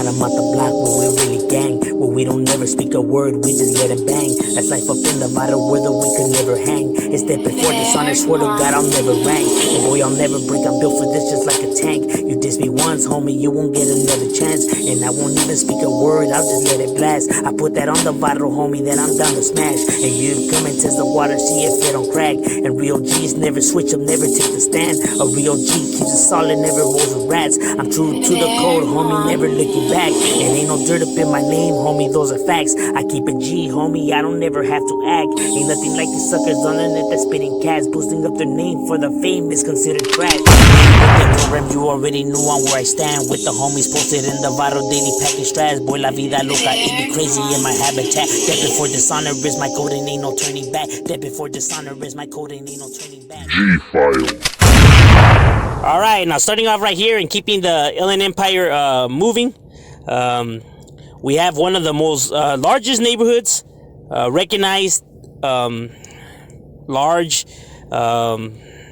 them out the block where we really gang, where we don't never speak a word, we just let it bang. That's life up in the Vario where we could never hang. It's that before dishonor, swear to God I'll never rank. And boy, I'll never break, I'm built for this just like a tank. You diss me once, homie, you won't get another chance. And I won't even speak a word, I'll just let it blast. I put that on the Vario, homie, that I'm down to smash. And you come and test the water, see if it don't crack. And real G's never switch up, never take the stand. A real G keeps it solid, never rolls with rats. I'm true to the code, homie, never looking back. And ain't no dirt up in my name, homie, those are facts. I keep it G, homie, I don't never have to act. Ain't nothing like these suckers on the net that's spitting cats. Boosting up their name for the fame is considered trash. You already knew on where I stand. With the homies posted in the Vario daily packing strats. Boy, la vida loca, it be crazy in my habitat. Dead before dishonor is my code and ain't no turning back. Dead before dishonor is my code and ain't no turning back. G-File. Alright, now starting off right here and keeping the Inland Empire moving. We have one of the most largest neighborhoods, recognized, large,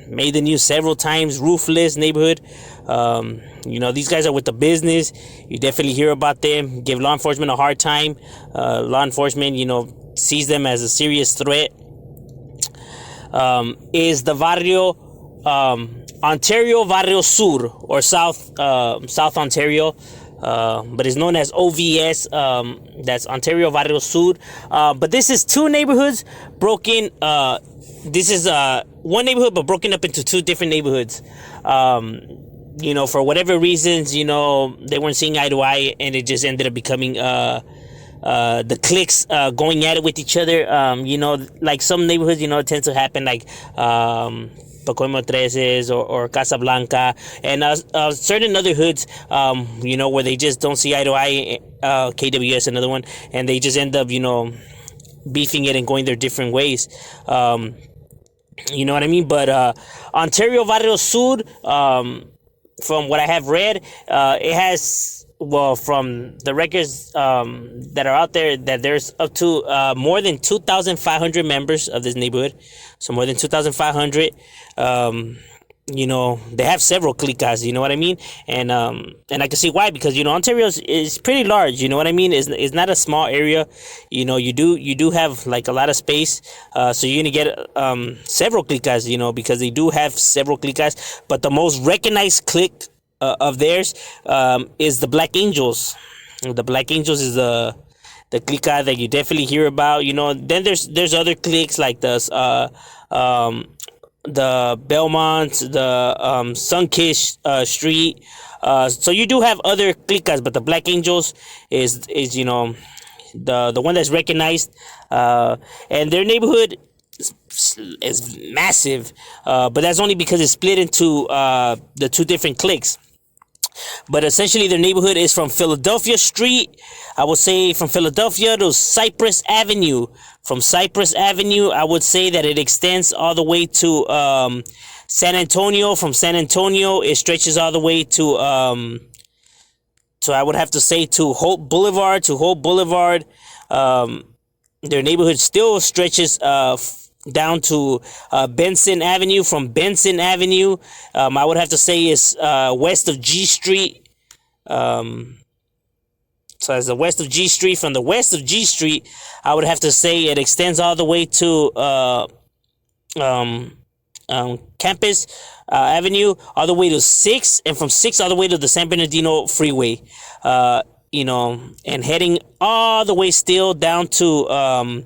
made the news several times, roofless neighborhood. You know, these guys are with the business. You definitely hear about them. Give law enforcement a hard time. Law enforcement, you know, sees them as a serious threat. Is the Vario, Ontario Vario Sur, or South Ontario, but it's known as OVS. That's Ontario Vario Sur. But this is two neighborhoods broken. This is one neighborhood, but broken up into two different neighborhoods. You know, for whatever reasons, you know, they weren't seeing eye to eye, and it just ended up becoming the cliques going at it with each other. You know, like some neighborhoods, you know, it tends to happen, like Pacoimo Treces or Casablanca, and certain other hoods, you know, where they just don't see eye to eye. KWS, another one, and they just end up, you know, beefing it and going their different ways. You know what I mean? But Ontario Vario Sur, from what I have read, it has, well, from the records that are out there, that there's up to more than 2,500 members of this neighborhood. So more than 2,500. You know, they have several cliques, you know what I mean? And I can see why, because, you know, Ontario is pretty large, you know what I mean? It's not a small area. You know, you do have like a lot of space, so you're gonna get several cliques, you know, because they do have several cliques. But the most recognized clique of theirs is the Black Angels. The Black Angels is the clique that you definitely hear about, you know. Then there's other cliques like the Belmont, the Sunkish Street. So you do have other cliques, but the Black Angels is you know, the one that's recognized, and their neighborhood is massive, but that's only because it's split into the two different cliques. But essentially, their neighborhood is from Philadelphia Street, I would say, from Philadelphia to Cypress Avenue. From Cypress Avenue, I would say that it extends all the way to San Antonio. From San Antonio, it stretches all the way to I would have to say, to Hope Boulevard. Their neighborhood still stretches down to Benson Avenue. From Benson Avenue, I would have to say is west of G Street. So as the west of G Street, from the west of G Street, I would have to say it extends all the way to Campus Avenue, all the way to 6, and from 6 all the way to the San Bernardino Freeway. You know, and heading all the way still down to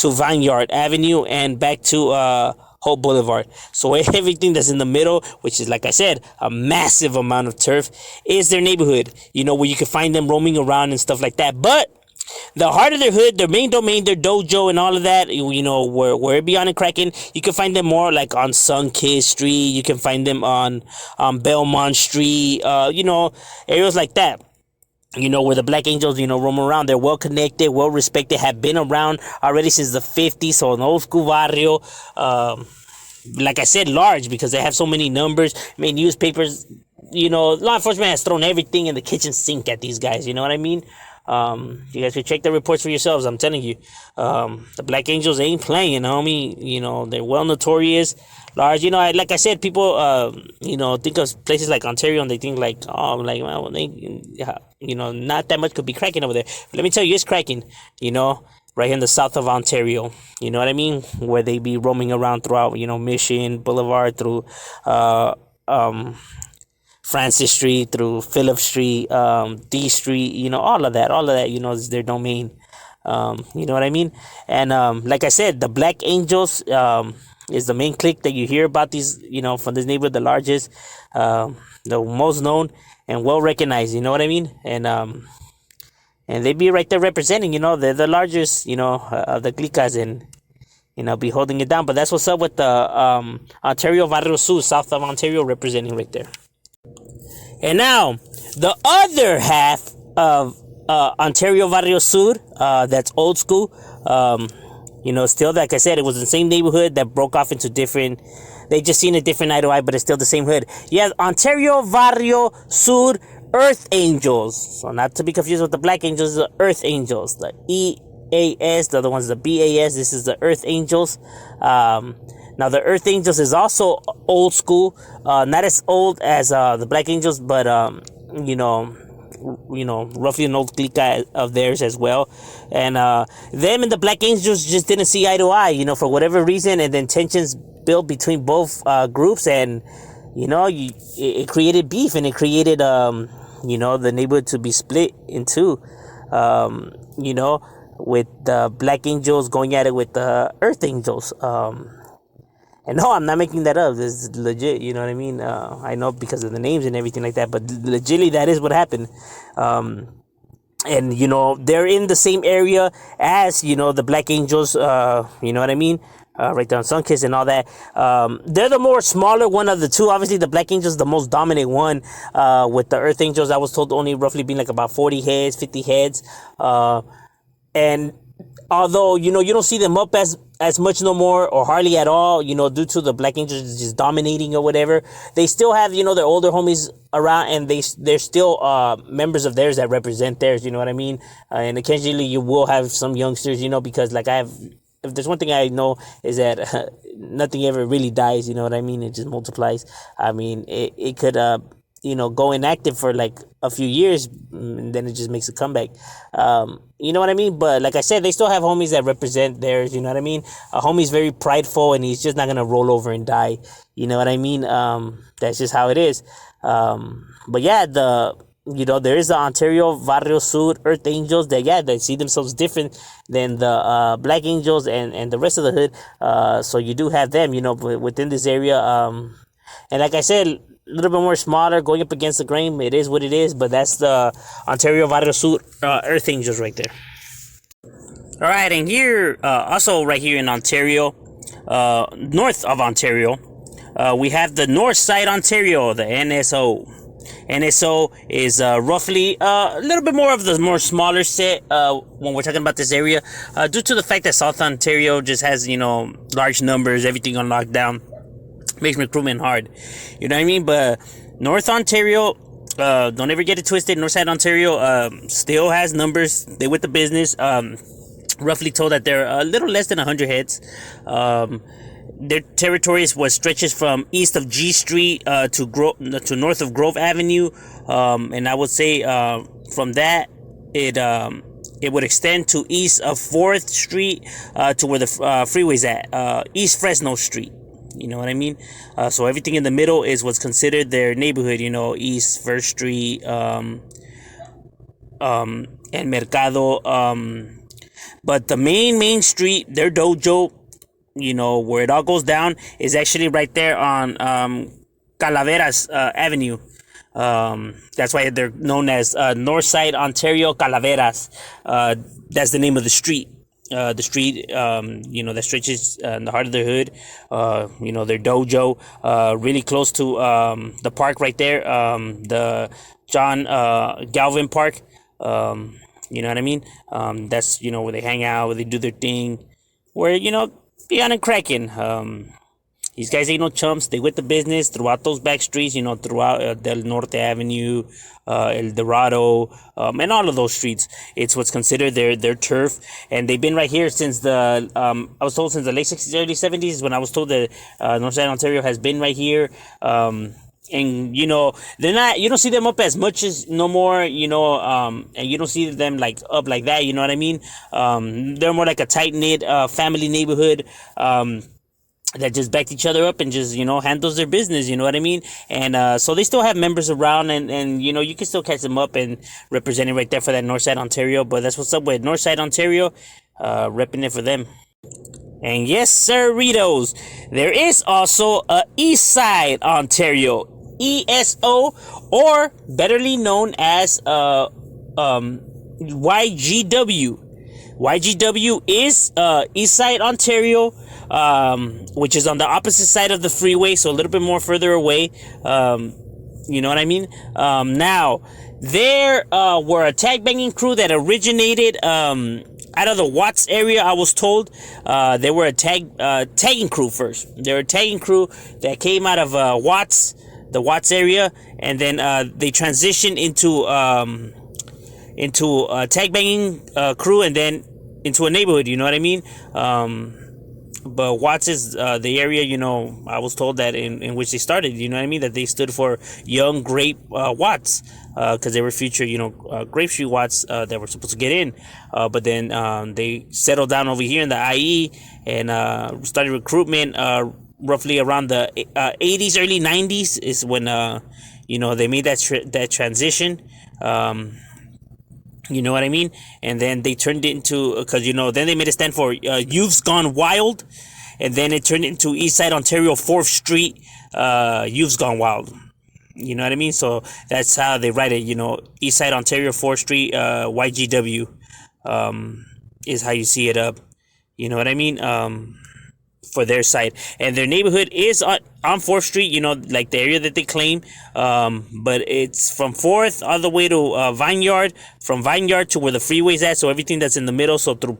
Vineyard Avenue and back to Hope Boulevard. So everything that's in the middle, which is, like I said, a massive amount of turf, is their neighborhood, you know, where you can find them roaming around and stuff like that. But the heart of their hood, their main domain, their dojo and all of that, you know, where it be on and cracking, you can find them more like on Sunkiss Street. You can find them on Belmont Street, you know, areas like that. You know, where the Black Angels, you know, roam around. They're well connected, well respected, have been around already since the 50s. So an old school barrio, like I said, large, because they have so many numbers. I mean, newspapers, you know, law enforcement has thrown everything in the kitchen sink at these guys. You know what I mean? You guys can check the reports for yourselves. I'm telling you, the Black Angels ain't playing, homie. You know, they're well notorious, large. You know, like I said, people, you know, think of places like Ontario and they think like, oh, like, well, they, you know, not that much could be cracking over there. But let me tell you, it's cracking. You know, right here in the south of Ontario. You know what I mean? Where they be roaming around throughout, you know, Mission Boulevard through, um Francis Street, through Phillip Street, D Street, you know, all of that, you know, is their domain. You know what I mean? And like I said, the Black Angels is the main clique that you hear about these, you know, from this neighborhood, the largest, the most known and well recognized. You know what I mean? And they be right there representing. You know, they're the largest, you know, of the cliques and. You know, be holding it down. But that's what's up with the Ontario Vario Sur, south of Ontario, representing right there. And now, the other half of Ontario Vario Sur, that's old school. You know, still, like I said, it was the same neighborhood that broke off into different. They just seen a different eye to eye, but it's still the same hood. Yeah, Ontario Vario Sur Earth Angels. So not to be confused with the Black Angels, the Earth Angels. The EAS, the other one's the BAS. This is the Earth Angels. Now the Earth Angels is also old school, not as old as the Black Angels, but you know, roughly an old clique of theirs as well. And them and the Black Angels just didn't see eye to eye, you know, for whatever reason, and then tensions built between both groups, and you know, it created beef, and it created you know, the neighborhood to be split in two. You know, with the Black Angels going at it with the Earth Angels. And no, I'm not making that up. This is legit, you know what I mean? I know because of the names and everything like that, but legitimately that is what happened. And, you know, they're in the same area as, you know, the Black Angels, you know what I mean? Right there on Sunkiss and all that. They're the more smaller one of the two. Obviously, the Black Angels the most dominant one. With the Earth Angels, I was told only roughly being like about 40 heads, 50 heads. And although, you know, you don't see them up as much no more or hardly at all, you know, due to the Black Angels just dominating or whatever, they still have, you know, their older homies around, and they're still members of theirs that represent theirs, you know what I mean? And occasionally you will have some youngsters, you know, because like if there's one thing I know is that nothing ever really dies, you know what I mean? It just multiplies. I mean, it could you know, go inactive for like a few years, and then it just makes a comeback. You know what I mean? But like I said, they still have homies that represent theirs, you know what I mean? A homie's very prideful, and he's just not gonna roll over and die, you know what I mean? That's just how it is. But yeah, you know, there is the Ontario Vario Sur Earth Angels that, yeah, they see themselves different than the Black Angels and the rest of the hood. So you do have them, you know, within this area. And like I said, a little bit more smaller, going up against the grain. It is what it is, but that's the Ontario Vario Sur Earth Angels right there. All right, and here, also right here in Ontario, north of Ontario, we have the North Side Ontario, the NSO. NSO is roughly a little bit more of the more smaller set when we're talking about this area, due to the fact that South Ontario just has, you know, large numbers, everything on lockdown, makes recruitment hard, you know what I mean? But North Ontario, don't ever get it twisted, Northside Ontario still has numbers. They with the business. Roughly told that they're a little less than 100 heads. Their territory stretches from east of G Street to north of Grove Avenue, and I would say from that it would extend to east of 4th Street to where the freeway's at, East Fresno Street. You know what I mean? So everything in the middle is what's considered their neighborhood. You know, East 1st Street, and Mercado. But the main street, their dojo, you know, where it all goes down, is actually right there on Calaveras Avenue. That's why they're known as Northside Ontario Calaveras. That's the name of the street. The street, you know, that stretches in the heart of their hood. You know, their dojo, really close to the park right there, the John Galvin Park. You know what I mean? That's, you know, where they hang out, where they do their thing, where, you know, beyond and cracking. These guys ain't no chumps. They with the business throughout those back streets, throughout Del Norte Avenue, El Dorado, and all of those streets. It's what's considered their turf, and they've been right here since the I was told since the late 60s, early 70s, when I was told that Northside Ontario has been right here. And they're not, you don't see them up as much as no more, and you don't see them like up like that, you know what I mean? They're more like a tight-knit family neighborhood that just backed each other up and just handles their business, you know what I mean? And so they still have members around, and you can still catch them up and representing right there for that Northside Ontario. But that's what's up with Northside Ontario, repping it for them. And yes, sirritos, there is also a Eastside Ontario, ESO, or betterly known as YGW. YGW is Eastside Ontario, which is on the opposite side of the freeway, so a little bit more further away. You know what I mean? Now, there were a tag banging crew that originated out of the Watts area. I was told they were a tagging crew first. They were a tagging crew that came out of the Watts area, and then they transitioned into a tag banging crew, and then into a neighborhood. You know what I mean? But Watts is the area, I was told that in which they started, you know what I mean? That they stood for Young Grape Watts, because they were future, Grape Street Watts that were supposed to get in. But then they settled down over here in the IE and started recruitment roughly around the 80s, early 90s is when, they made that transition. You know what I mean? And then they turned it into, because, then they made it stand for Youth's Gone Wild. And then it turned into Eastside Ontario 4th Street Youth's Gone Wild. You know what I mean? So that's how they write it, Eastside Ontario 4th Street YGW is how you see it up. You know what I mean? For their side, and their neighborhood is on 4th Street, like the area that they claim, but it's from 4th all the way to Vineyard, from Vineyard to where the freeway's at, so everything that's in the middle, so through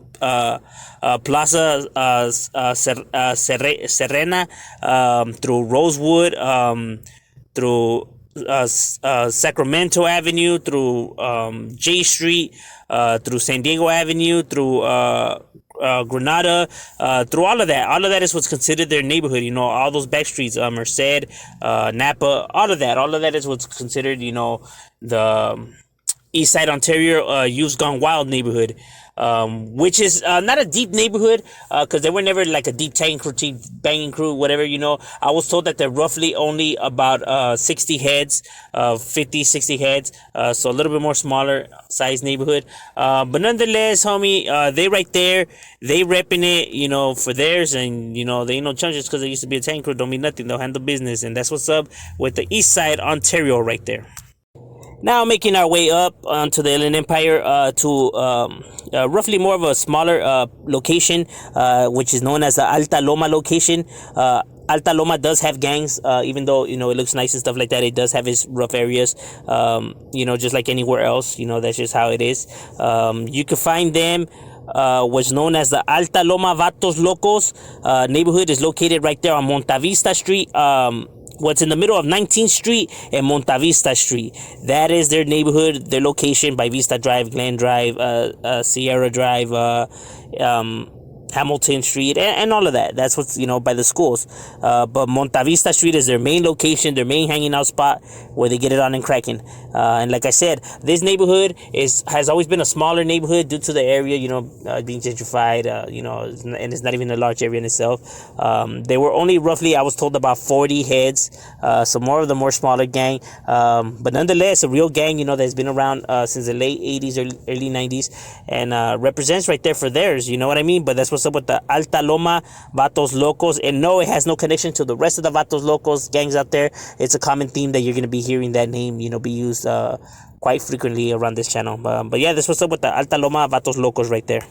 Plaza Serena, through Rosewood, through Sacramento Avenue, through J Street, through San Diego Avenue, through Granada, through all of that is what's considered their neighborhood. All those back streets, Merced, Napa, all of that is what's considered, the Eastside Ontario Youth Gone Wild neighborhood, which is not a deep neighborhood, because they were never like a deep tagging crew, banging crew, whatever. I was told that they're roughly only about 60 heads, 50, 60 heads, so a little bit more smaller size neighborhood. But nonetheless, homie, they right there, they repping it, for theirs, and they ain't no changes because they used to be a tagging crew. Don't mean nothing. They'll handle business, and that's what's up with the Eastside Ontario right there. Now making our way up onto the Inland Empire to roughly more of a smaller location, which is known as the Alta Loma location. Alta Loma does have gangs, even though, it looks nice and stuff like that. It does have its rough areas, just like anywhere else. That's just how it is. You can find them. Was known as the Alta Loma Vatos Locos neighborhood is located right there on Montavista Street. What's in the middle of 19th Street and Montavista Street. That is their neighborhood, their location by Vista Drive, Glen Drive, Sierra Drive, Hamilton Street, and all of that. That's what's, by the schools. But Montavista Street is their main location, their main hanging out spot where they get it on and cracking. And like I said, this neighborhood has always been a smaller neighborhood due to the area, being gentrified, and it's not even a large area in itself. They were only roughly, I was told, about 40 heads, so more of the more smaller gang. But nonetheless, a real gang, that's been around since the late 80s, early 90s, and represents right there for theirs, you know what I mean? But that's what's up with the Alta Loma Vatos Locos. And no, it has no connection to the rest of the Vatos Locos gangs out there. It's a common theme that you're going to be hearing that name, be used quite frequently around this channel. But yeah, that's what's up with the Alta Loma Vatos Locos right there.